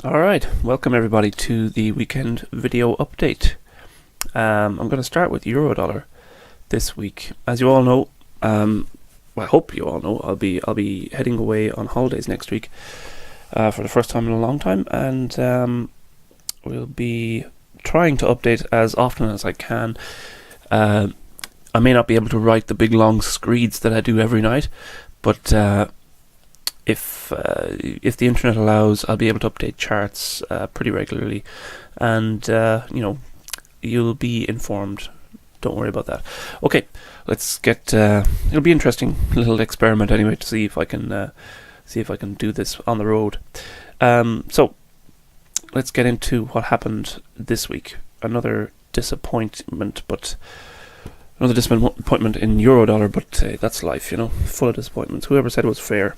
Alright, welcome everybody to the weekend video update. I'm going to start with Eurodollar this week. As you all know, well, I hope you all know, I'll be heading away on holidays next week for the first time in a long time, and we'll be trying to update as often as I can. I may not be able to write the big long screeds that I do every night, but if the internet allows, I'll be able to update charts pretty regularly, and you'll be informed. Don't worry about that. Okay, let's get. It'll be an interesting little experiment anyway to see if I can do this on the road. So let's get into what happened this week. Another disappointment in Eurodollar, but that's life, full of disappointments. Whoever said it was fair.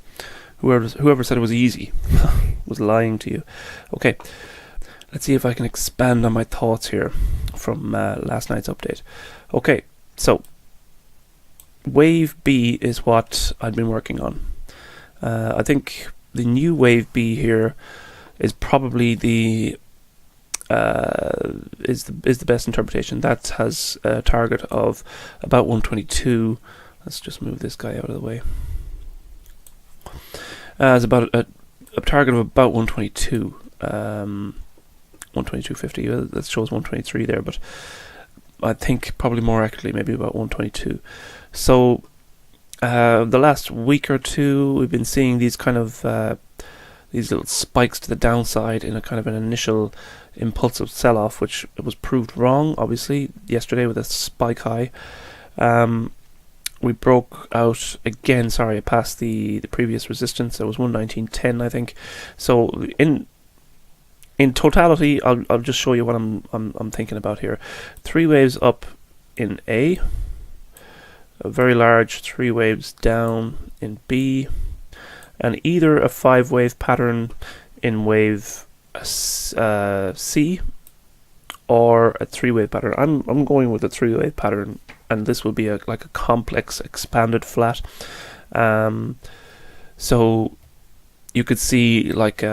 Whoever said it was easy was lying to you. Okay, let's see if I can expand on my thoughts here from last night's update. Okay, so Wave B is what I've been working on. I think the new Wave B here is probably the best interpretation. That has a target of about 122. Let's just move this guy out of the way. It's about a target of about 122, 122.50. That shows 123 there, but I think probably more accurately, maybe about 122. So the last week or two, we've been seeing these kind of these little spikes to the downside in a kind of an initial impulsive sell-off, which was proved wrong, obviously, yesterday with a spike high. We broke out again. Sorry, I passed the previous resistance. It was 119.10, I think. So in totality, I'll just show you what I'm thinking about here. 3 waves up in A, a very large 3 waves down in B, and either a 5-wave pattern in wave C or a 3-wave pattern. I'm going with a 3-wave pattern, and this will be like a complex expanded flat. So you could see like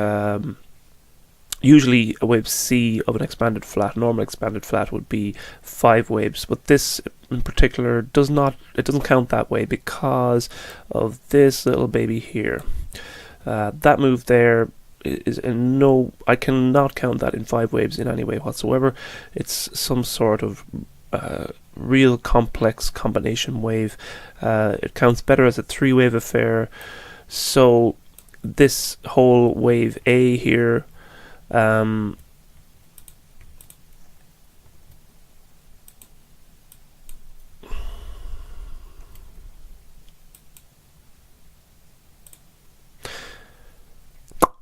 usually a wave C of an expanded flat, normal expanded flat, would be 5 waves, but this in particular doesn't count that way because of this little baby here. That move there is I cannot count that in 5 waves in any way whatsoever. It's some sort of real complex combination wave. It counts better as a 3-wave affair. So this whole wave A here,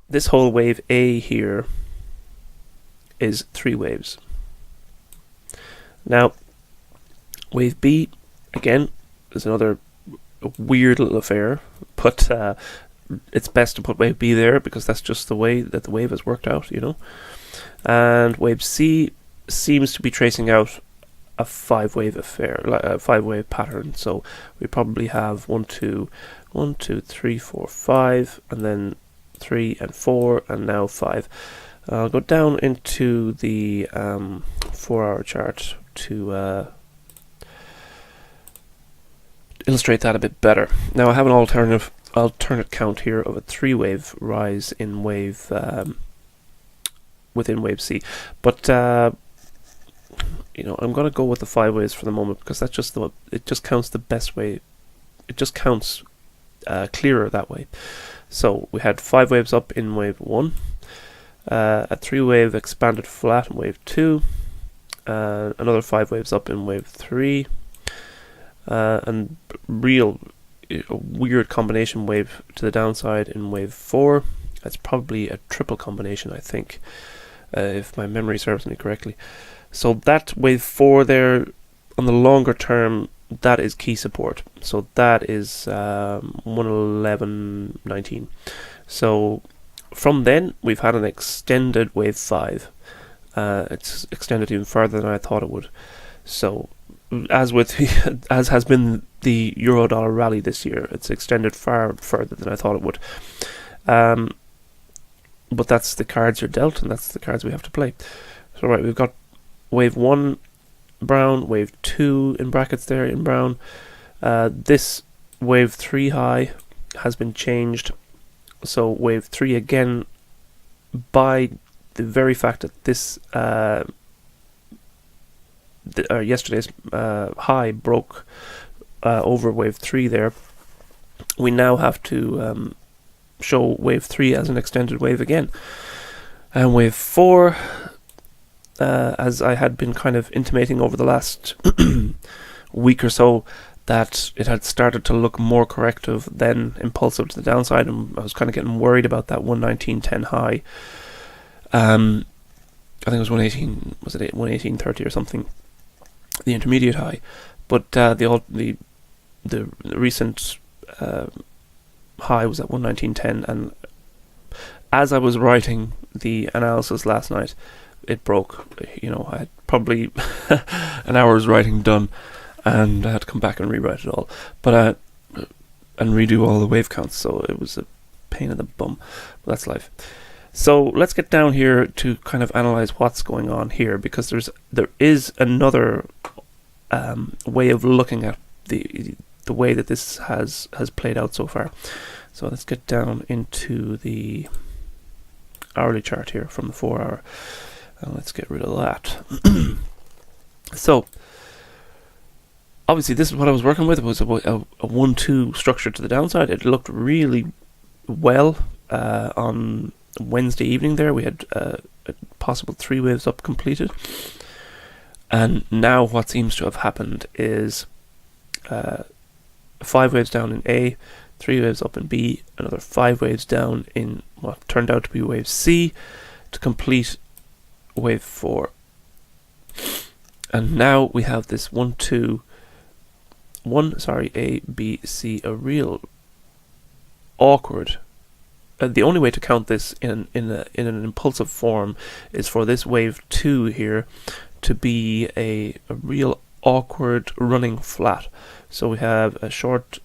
this whole wave A here is 3 waves. Now, wave B, again, is another weird little affair, but it's best to put wave B there because that's just the way that the wave has worked out, And wave C seems to be tracing out a 5-wave affair, like a 5-wave pattern. So we probably have 1, 2, 3, 4, 5, and then 3 and 4, and now 5. I'll go down into the 4-hour chart to illustrate that a bit better. Now I have an alternate count here of a 3-wave rise in wave within wave C, but I'm going to go with the 5 waves for the moment because that's it just counts the best way. It just counts clearer that way. So we had 5 waves up in wave 1, a 3-wave expanded flat in wave 2, another 5 waves up in wave 3, and a weird combination wave to the downside in wave 4. That's probably a triple combination, I think, if my memory serves me correctly. So that wave 4 there, on the longer term, that is key support. So that is 111.19. So from then we've had an extended wave 5. It's extended even further than I thought it would. So as has been the Eurodollar rally this year, it's extended far further than I thought it would. but that's the cards you're dealt, and that's the cards we have to play. So right, we've got wave 1 brown, wave 2 in brackets there in brown. This wave 3 high has been changed, so wave 3 again, by the very fact that this yesterday's high broke over wave 3 there, we now have to show wave 3 as an extended wave again. And wave 4, as I had been kind of intimating over the last week or so, that it had started to look more corrective than impulsive to the downside, and I was kind of getting worried about that 119.10 high. I think it was 118, was it 118.30 or something, the intermediate high. But the recent high was at 119.10, and as I was writing the analysis last night, it broke. I had probably an hour's writing done, and I had to come back and rewrite it all, and redo all the wave counts, so it was a pain in the bum, but that's life. So let's get down here to kind of analyze what's going on here, because there is another way of looking at the way that this has played out so far. So let's get down into the hourly chart here from the 4 hour, and let's get rid of that. So obviously this is what I was working with. It was a 1-2 structure to the downside. It looked really well on Wednesday evening there. We had a possible 3 waves up completed, and now what seems to have happened is 5 waves down in A, 3 waves up in B, another 5 waves down in what turned out to be wave C to complete wave 4. And now we have this 1, 2, 1, sorry, A, B, C, a real awkward. The only way to count this in an impulsive form is for this wave 2 here to be a real awkward running flat. So we have a short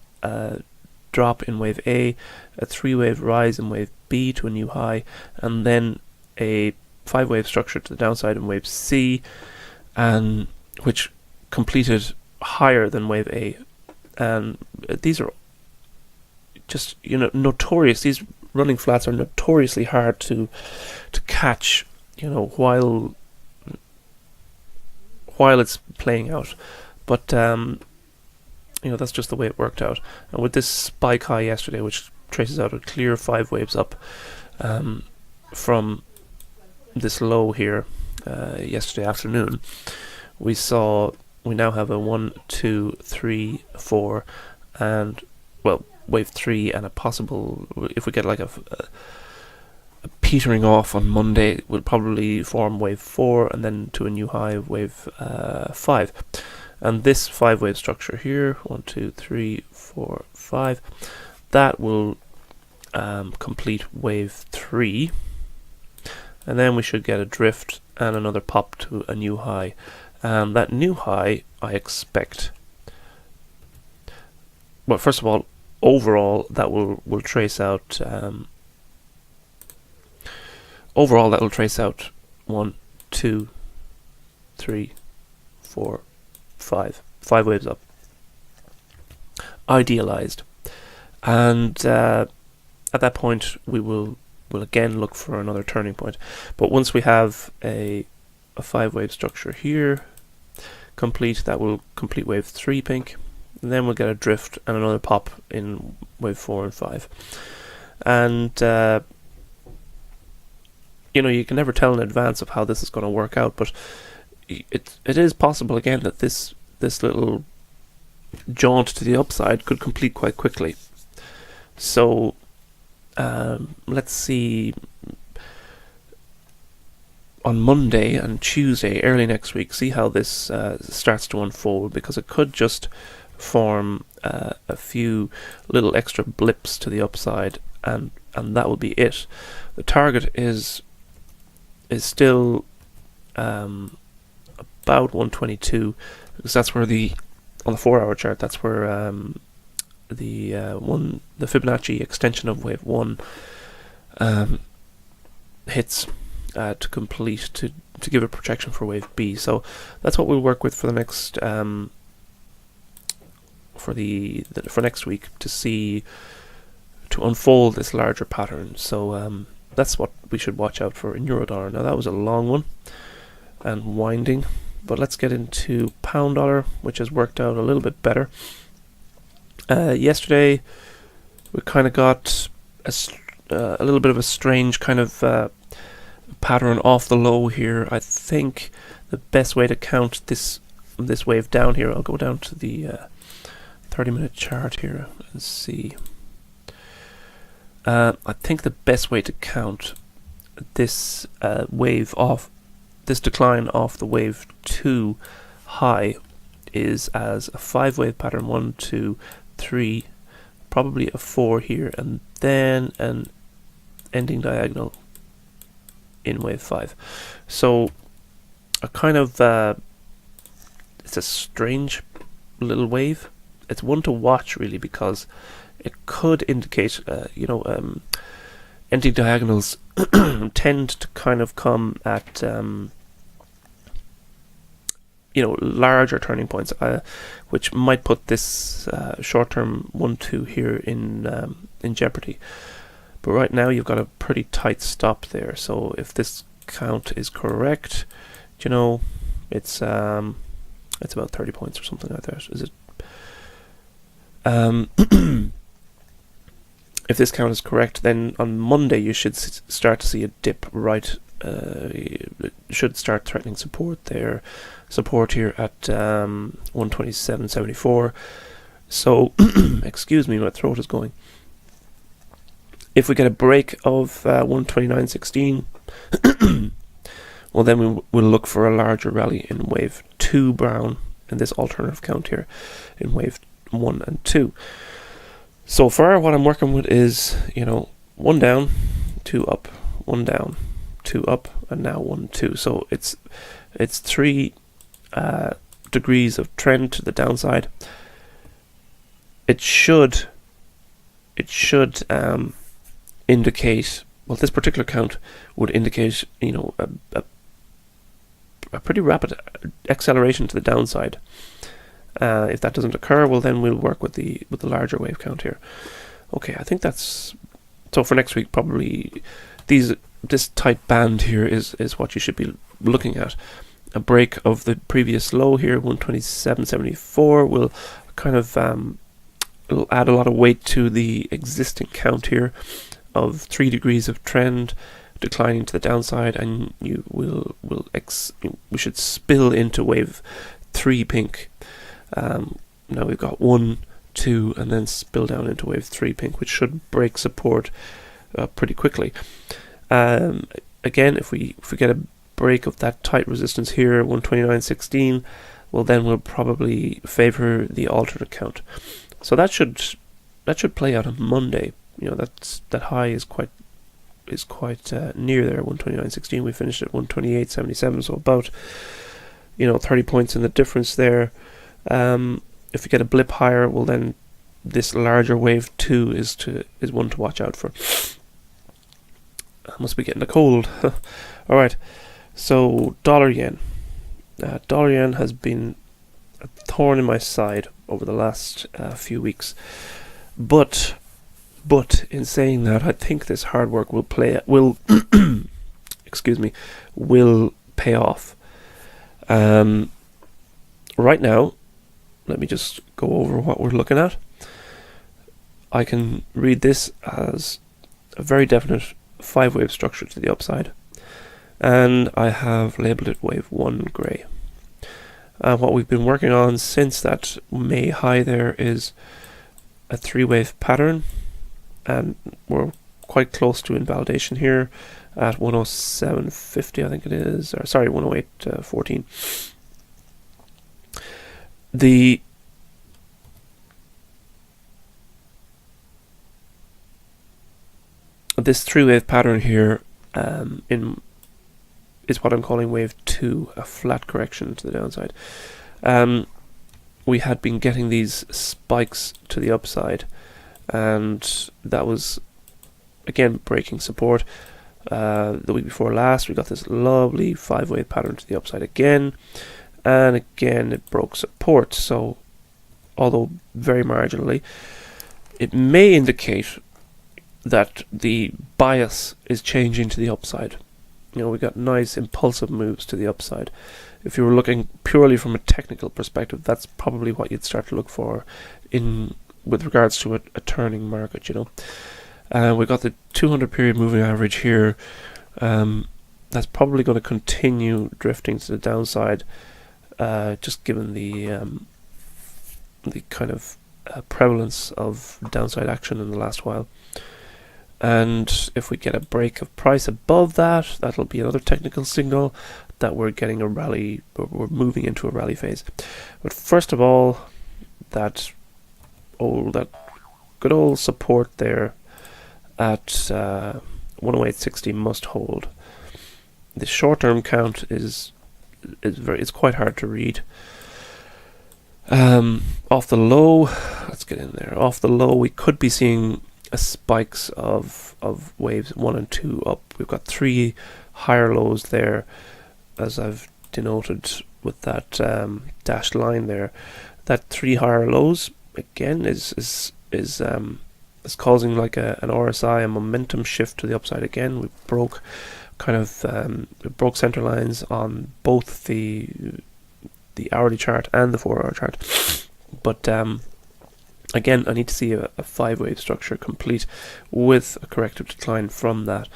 drop in wave A, a 3 wave rise in wave B to a new high, and then a 5 wave structure to the downside in wave C, and which completed higher than wave A. And these are just notorious. These running flats are notoriously hard to catch, while it's playing out. But that's just the way it worked out. And with this spike high yesterday, which traces out a clear 5 waves up from this low here yesterday afternoon, we now have a 1, 2, 3, 4, and wave 3, and a possible, if we get like a petering off on Monday, will probably form wave 4, and then to a new high of wave 5. And this 5 wave structure here, 1, 2, 3, 4, 5, that will complete wave 3, and then we should get a drift and another pop to a new high. And that new high, I expect, well, first of all, overall that will trace out overall that will trace out 1, 2, 3, 4, 5 waves up, idealized. And at that point we will again look for another turning point. But once we have a 5 wave structure here complete, that will complete wave 3 pink, and then we'll get a drift and another pop in wave 4 and 5. And you can never tell in advance of how this is going to work out, but it is possible again that this little jaunt to the upside could complete quite quickly. So let's see on Monday and Tuesday, early next week, see how this starts to unfold, because it could just form a few little extra blips to the upside, and that will be it. The target is still about 122, because that's where on the 4 hour chart, that's where the Fibonacci extension of wave 1 hits to complete to give a projection for wave B. So that's what we'll work with for the next for next week to unfold this larger pattern. So that's what we should watch out for in Eurodollar. Now that was a long one and winding, but let's get into pound dollar, which has worked out a little bit better. Yesterday we kind of got a little bit of a strange kind of pattern off the low here. I think the best way to count this wave down here, I'll go down to the 30-minute chart here and see. I think the best way to count this wave off, this decline off the wave 2 high, is as a 5-wave pattern, 1, 2, 3, probably a 4 here, and then an ending diagonal in wave 5. So a kind of it's a strange little wave. It's one to watch really, because it could indicate ending diagonals tend to kind of come at larger turning points, which might put this short-term 1-2 here in jeopardy. But right now you've got a pretty tight stop there. So if this count is correct, it's about 30 points or something like that. Is it? If this count is correct, then on Monday you should start to see a dip right. It should start threatening support there. Support here at 127.74. So, excuse me, my throat is going. If we get a break of 129.16, well, then we'll look for a larger rally in wave 2 brown in this alternative count here in wave 1 and 2. So far what I'm working with is, 1 down, 2 up, 1 down, 2 up, and now 1, 2. So it's 3 degrees of trend to the downside. It should indicate, well, this particular count would indicate, a pretty rapid acceleration to the downside. If that doesn't occur, well, then we'll work with the larger wave count here. Okay, I think that's so for next week. Probably this tight band here is what you should be looking at. A break of the previous low here, 127.74, will kind of it'll add a lot of weight to the existing count here of 3 degrees of trend declining to the downside, and we should spill into wave 3 pink. Now we've got 1, 2, and then spill down into wave 3 pink, which should break support pretty quickly. Again, if we get a break of that tight resistance here, 129.16, well, then we'll probably favor the alternate count. So that should play out on Monday. That high is quite near there, 129.16. We finished at 128.77, so about 30 points in the difference there. If we get a blip higher, well, then this larger wave 2 is one to watch out for. I must be getting a cold. All right, so dollar yen. Dollar yen has been a thorn in my side over the last few weeks, but in saying that, I think this hard work will pay off. Right now, let me just go over what we're looking at. I can read this as a very definite 5-wave structure to the upside, and I have labeled it wave 1 grey. What we've been working on since that May high there is a 3-wave pattern, and we're quite close to invalidation here at 107.50, I think it is, or sorry, 108.14. This 3-wave pattern here is what I'm calling wave 2, a flat correction to the downside. We had been getting these spikes to the upside, and that was again breaking support. The week before last, we got this lovely 5-wave pattern to the upside again, and again it broke support. So, although very marginally, it may indicate that the bias is changing to the upside. We got nice impulsive moves to the upside. If you were looking purely from a technical perspective, that's probably what you'd start to look for with regards to a turning market. We got the 200 period moving average here. That's probably going to continue drifting to the downside, just given the kind of prevalence of downside action in the last while. And if we get a break of price above that, that'll be another technical signal that we're getting a rally, or we're moving into a rally phase. But first of all, that good old support there at 108.60 must hold. The short-term count is quite hard to read. Off the low, let's get in there. Off the low, we could be seeing spikes of waves 1 and 2 up. We've got 3 higher lows there, as I've denoted with that dashed line there. That 3 higher lows again is causing like an RSI, a momentum shift to the upside again. We broke broke center lines on both the hourly chart and the 4-hour chart, but again, I need to see a 5-wave structure complete with a corrective decline from that.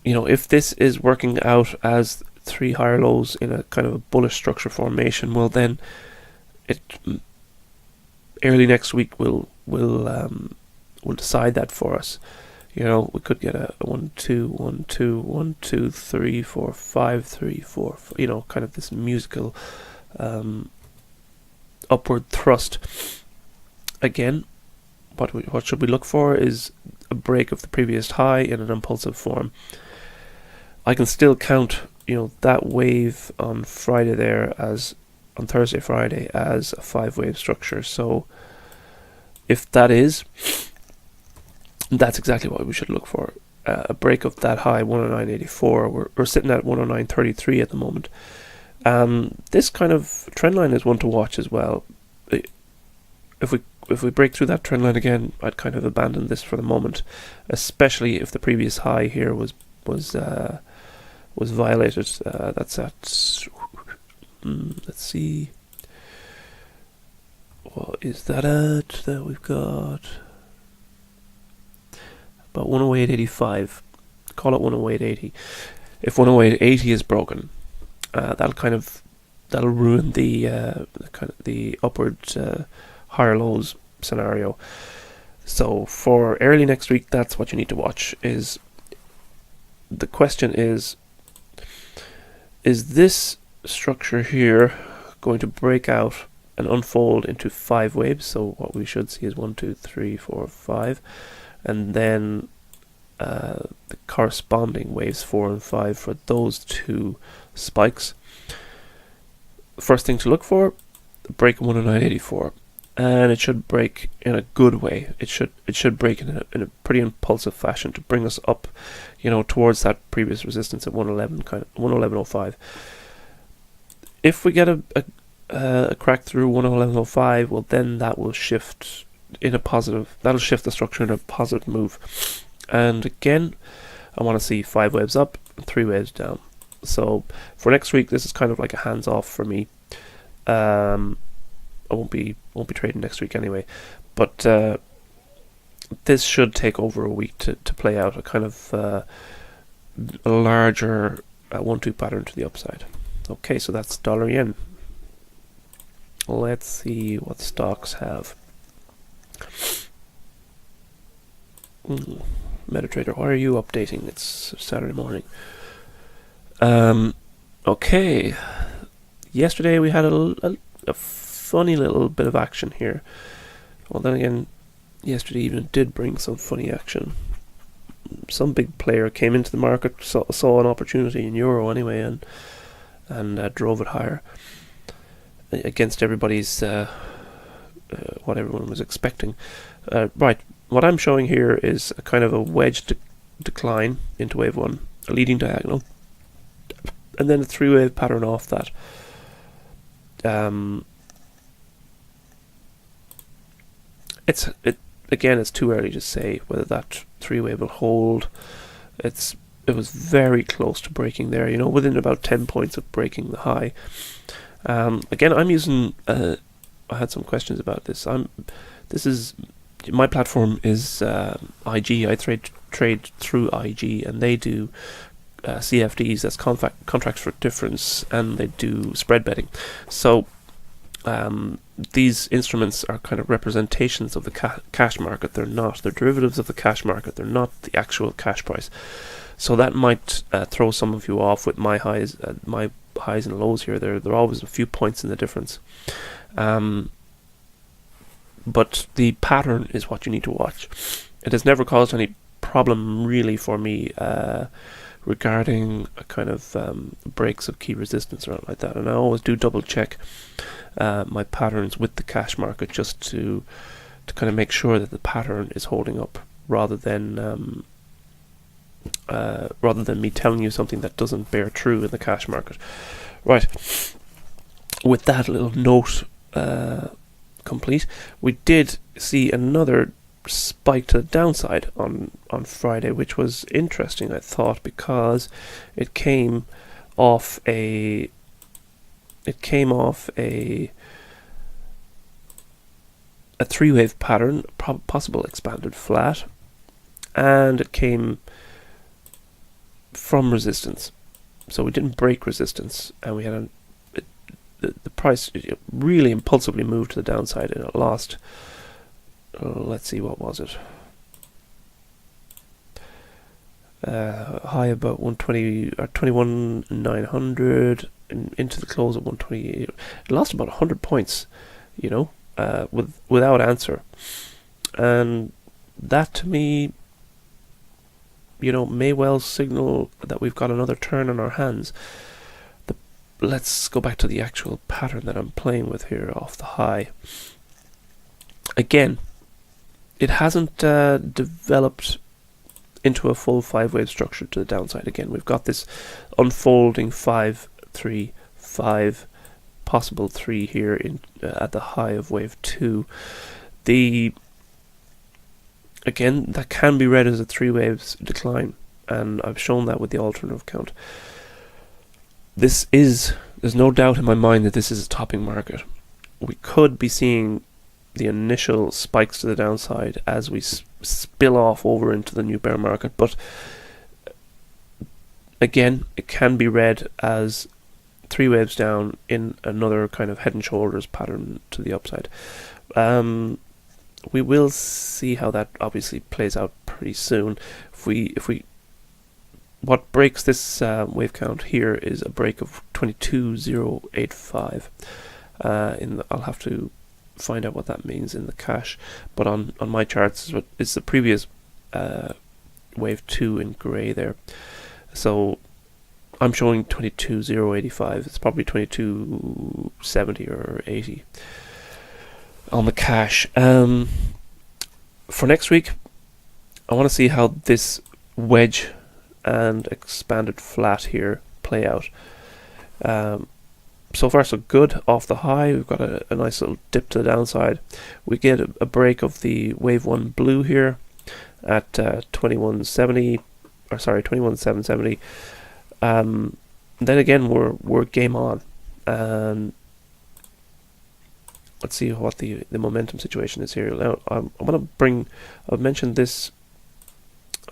If this is working out as 3 higher lows in a kind of a bullish structure formation, well then early next week will decide that for us. We could get a 1 2 1 2 1 2 3 4 5 3 4, kind of this musical upward thrust. Again, what should we look for is a break of the previous high in an impulsive form. I can still count, that wave on Friday there on Thursday, Friday as a 5-wave structure. So if that is, that's exactly what we should look for. A break of that high, 109.84. We're sitting at 109.33 at the moment. This kind of trend line is one to watch as well. If we break through that trend line again, I'd kind of abandon this for the moment, especially if the previous high here was violated. That's at let's see, what is that at? That we've got about 108.85. Call it 108.80. If 108.80 is broken, that'll ruin the upward higher lows scenario. So for early next week, that's what you need to watch. The question is this structure here going to break out and unfold into 5 waves? So what we should see is 1 2 3 4 5, and then the corresponding waves 4 and 5 for those 2 spikes. First thing to look for, break 109.84. And it should break in a good way. It should break in a pretty impulsive fashion to bring us up, towards that previous resistance at 111, kind of 111.05. If we get a crack through 111.05, well then that will shift in a positive. That'll shift the structure in a positive move. And again, I want to see 5 waves up and 3 waves down. So for next week, this is kind of like a hands off for me. I won't be trading next week anyway, but this should take over a week to play out a kind of a larger 1-2 pattern to the upside. Okay, so that's dollar yen. Let's see what stocks have. MetaTrader, why are you updating? It's Saturday morning. Okay, yesterday we had a funny little bit of action here. Well, then again, yesterday evening did bring some funny action. Some big player came into the market, saw an opportunity in euro anyway, and drove it higher against everybody's what everyone was expecting. Right, what I'm showing here is a kind of a wedge decline into wave 1, a leading diagonal, and then a 3-wave pattern off that. Again, it's too early to say whether that 3-wave will hold. It was very close to breaking there, within about 10 points of breaking the high. Again, I'm using. I had some questions about this. My platform is IG. I trade through IG, and they do CFDs. That's contracts for difference, and they do spread betting. So these instruments are kind of representations of the cash market. They're derivatives of the cash market. They're not the actual cash price. So that might throw some of you off with my highs and lows here. There are always a few points in the difference. But the pattern is what you need to watch. It has never caused any problem really for me regarding a kind of breaks of key resistance or anything like that. And I always do double check my patterns with the cash market just to kind of make sure that the pattern is holding up rather than me telling you something that doesn't bear true in the cash market. Right. With that little note complete, we did see another spike to the downside on Friday, which was interesting, I thought, because it came off a 3-wave pattern, possible expanded flat, and it came from resistance. So we didn't break resistance, and we had the price really impulsively moved to the downside, and it lost. Let's see, what was it? High about 120 or 21,900, into the close at 128. It lost about 100 points, without answer, and that to me, may well signal that we've got another turn on our hands. Let's go back to the actual pattern that I'm playing with here off the high. Again, it hasn't developed into a full 5-wave structure to the downside. Again, we've got this unfolding 5, 3, 5, possible 3 here at the high of wave 2. Again, that can be read as a 3 waves decline, and I've shown that with the alternative count. There's no doubt in my mind that this is a topping market. We could be seeing the initial spikes to the downside as we spill off over into the new bear market, but again, it can be read as 3 waves down in another kind of head and shoulders pattern to the upside. We will see how that obviously plays out pretty soon. What breaks this wave count here is a break of 22,085. I'll have to find out what that means in the cash, but on my charts it's the previous wave 2 in grey there. So I'm showing 22,085. It's probably 2270 or 80 on the cash. For next week, I want to see how this wedge and expanded flat here play out. So far so good off the high. We've got a nice little dip to the downside. We get a break of the wave 1 blue here at 21,770. Then again, we're game on. Let's see what the momentum situation is here. Now, I've mentioned this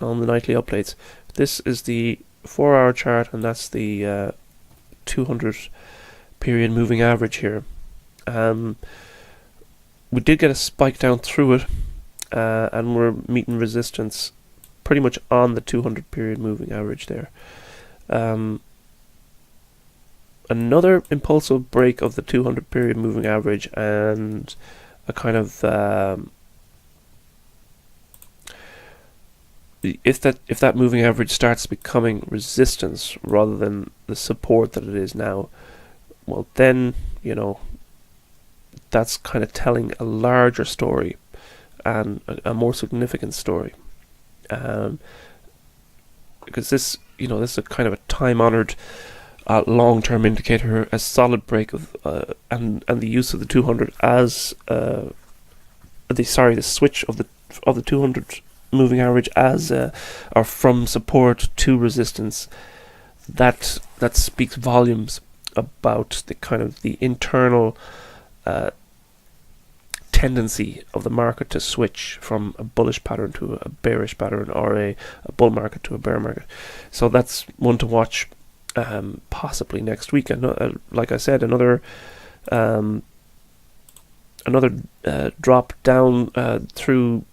on the nightly updates. This is the 4-hour chart, and that's the 200 period moving average here. We did get a spike down through it, and we're meeting resistance pretty much on the 200 period moving average there. Another impulsive break of the 200 period moving average, and a kind of if that moving average starts becoming resistance rather than the support that it is now, well then that's kind of telling a larger story and a more significant story. because this is a kind of a time-honored long-term indicator, a solid break of and the use of the 200 as the switch of the 200 moving average as or from support to resistance. That speaks volumes about the kind of the internal tendency of the market to switch from a bullish pattern to a bearish pattern, or a bull market to a bear market. So that's one to watch, possibly next week. And like I said, another drop down through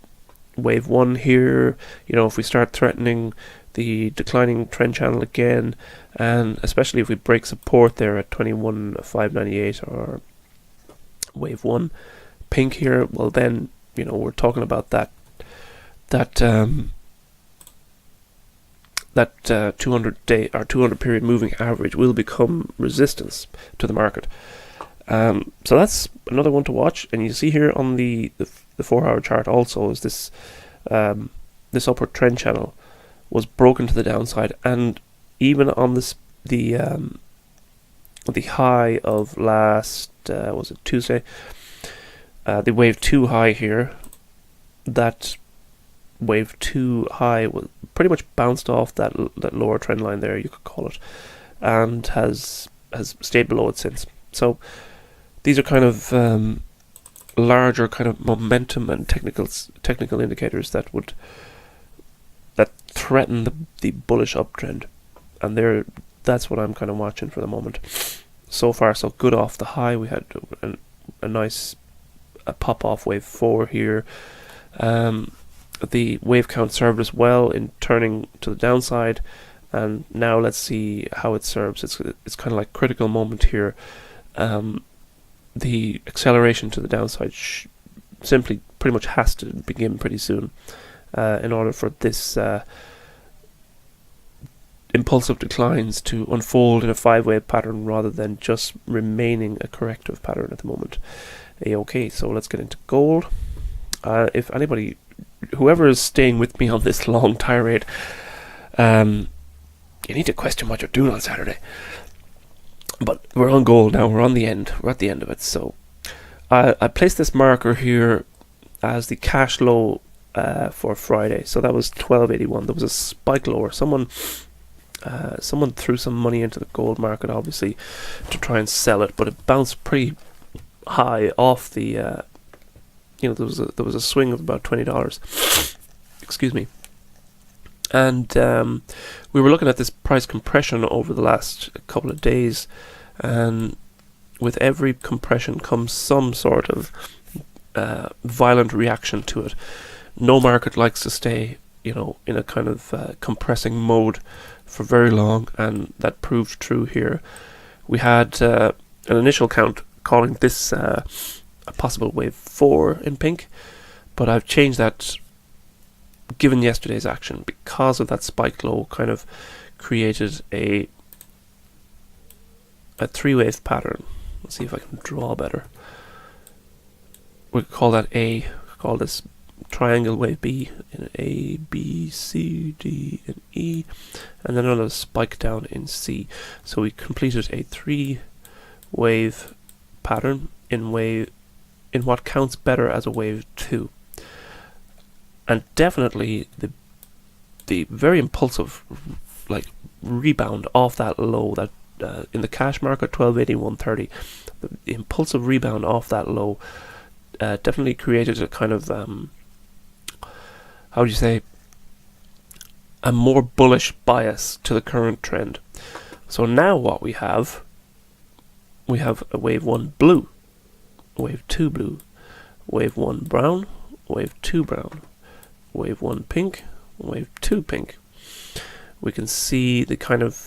wave 1 here. If we start threatening the declining trend channel again, and especially if we break support there at 21,598 or wave 1 pink here, well then we're talking about that 200 day or 200 period moving average will become resistance to the market. So that's another one to watch. And you see here on the 4-hour chart also is this upward trend channel was broken to the downside, and even on the high of last was it Tuesday, the wave 2 high here, that wave 2 high was pretty much bounced off that lower trend line there, you could call it, and has stayed below it since. So these are kind of larger kind of momentum and technical indicators that threaten the bullish uptrend, and that's what I'm kind of watching for the moment. So far so good off the high. We had a nice pop off wave 4 here. The wave count served us well in turning to the downside, and now let's see how it serves. It's kind of like critical moment here. The acceleration to the downside simply pretty much has to begin pretty soon in order for this impulsive declines to unfold in a 5-wave pattern rather than just remaining a corrective pattern at the moment. Okay, so let's get into gold. If anybody, whoever is staying with me on this long tirade, you need to question what you're doing on Saturday. But we're on gold now. We're on the end. We're at the end of it. So I placed this marker here as the cash low for Friday. So that was 1281. There was a spike lower. Someone threw some money into the gold market, obviously, to try and sell it, but it bounced pretty high off the. There was a swing of about $20. Excuse me. And we were looking at this price compression over the last couple of days, and with every compression comes some sort of violent reaction to it. No market likes to stay, in a kind of compressing mode for very long, and that proved true here. We had an initial count calling this a possible wave 4 in pink, but I've changed that given yesterday's action, because of that spike low kind of created a 3-wave pattern. Let's see if I can draw better. We call that A. Call this triangle wave B, in A, B, C, D, and E, and then another spike down in C. So we completed a 3-wave pattern in what counts better as a wave 2. And definitely the very impulsive rebound off that low, that in the cash market 1281.30, the impulsive rebound off that low definitely created a kind of how would you say, a more bullish bias to the current trend. So now what we have a wave 1 blue, wave 2 blue, wave 1 brown, wave 2 brown, wave 1 pink, wave 2 pink. We can see the kind of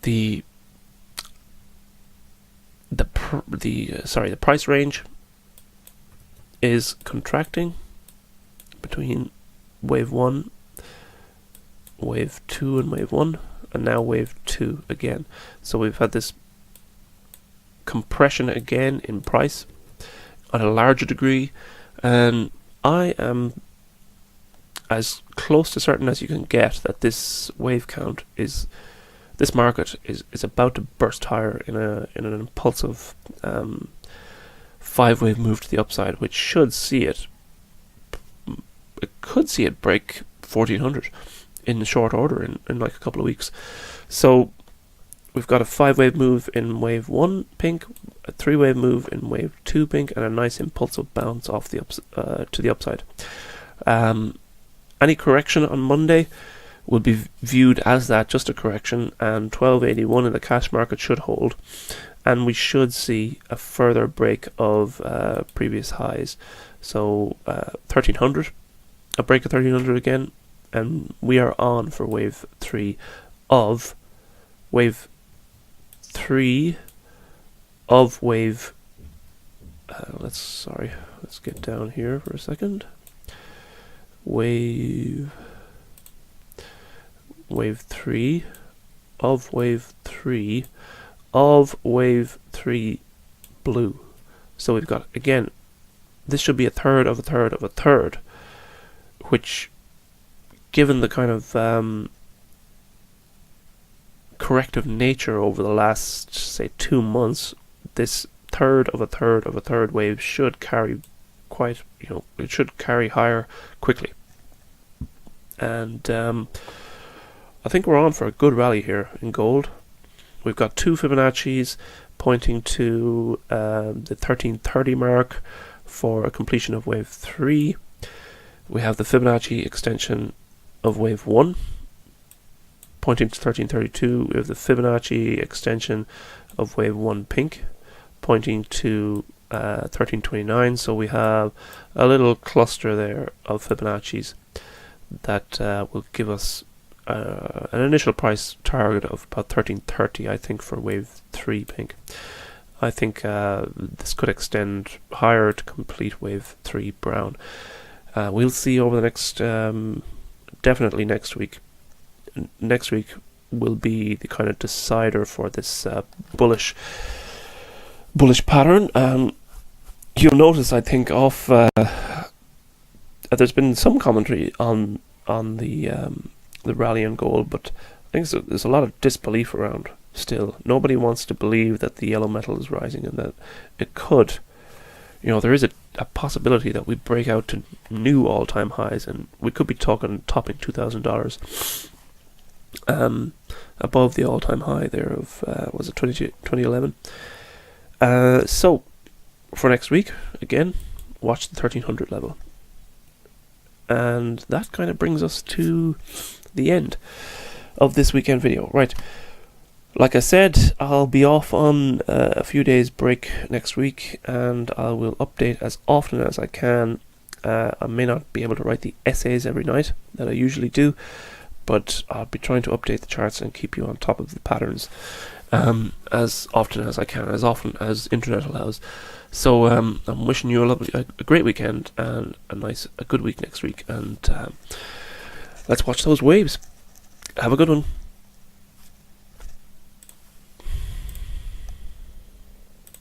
the price range is contracting between wave 1, wave 2 and wave 1, and now wave 2 again. So we've had this compression again in price at a larger degree, and I am as close to certain as you can get that this wave count is, this market is about to burst higher in an impulsive 5-wave move to the upside, which should see it. It could see it break 1400 in short order in like a couple of weeks. So we've got a 5-wave move in wave 1 pink, a 3-wave move in wave 2 pink, and a nice impulsive bounce off the to the upside. Any correction on Monday will be viewed as that, just a correction, and 1281 in the cash market should hold, and we should see a further break of previous highs. So 1300, a break of 1300 again, and we are on for wave 3 of wave let's get down here for a second. Wave 3 of wave 3 of wave 3 blue. So we've got, again, this should be a third of a third of a third, which, given the kind of corrective nature over the last, say, 2 months, this third of a third of a third wave should carry quite, it should carry higher quickly. And I think we're on for a good rally here in gold. We've got 2 Fibonacci's pointing to the 1330 mark for a completion of wave 3. We have the Fibonacci extension of wave 1 pointing to 1332. We have the Fibonacci extension of wave 1 pink pointing to 1329. So we have a little cluster there of Fibonacci's that will give us an initial price target of about 1330, I think, for wave 3 pink. I think this could extend higher to complete wave 3 brown. We'll see over the next, definitely next week. Next week will be the kind of decider for this bullish pattern. You'll notice, I think, there's been some commentary on the rally in gold, but I think there's a lot of disbelief around still. Nobody wants to believe that the yellow metal is rising and that it could. There is a possibility that we break out to new all-time highs, and we could be topping $2,000 above the all-time high there of was it 2011. So for next week, again, watch the 1300 level. And that kind of brings us to the end of this weekend video. Right, like I said, I'll be off on a few days break next week, and I will update as often as I can. I may not be able to write the essays every night that I usually do, but I'll be trying to update the charts and keep you on top of the patterns as often as I can, as often as internet allows. So I'm wishing you a great weekend and a good week next week, and let's watch those waves. Have a good one.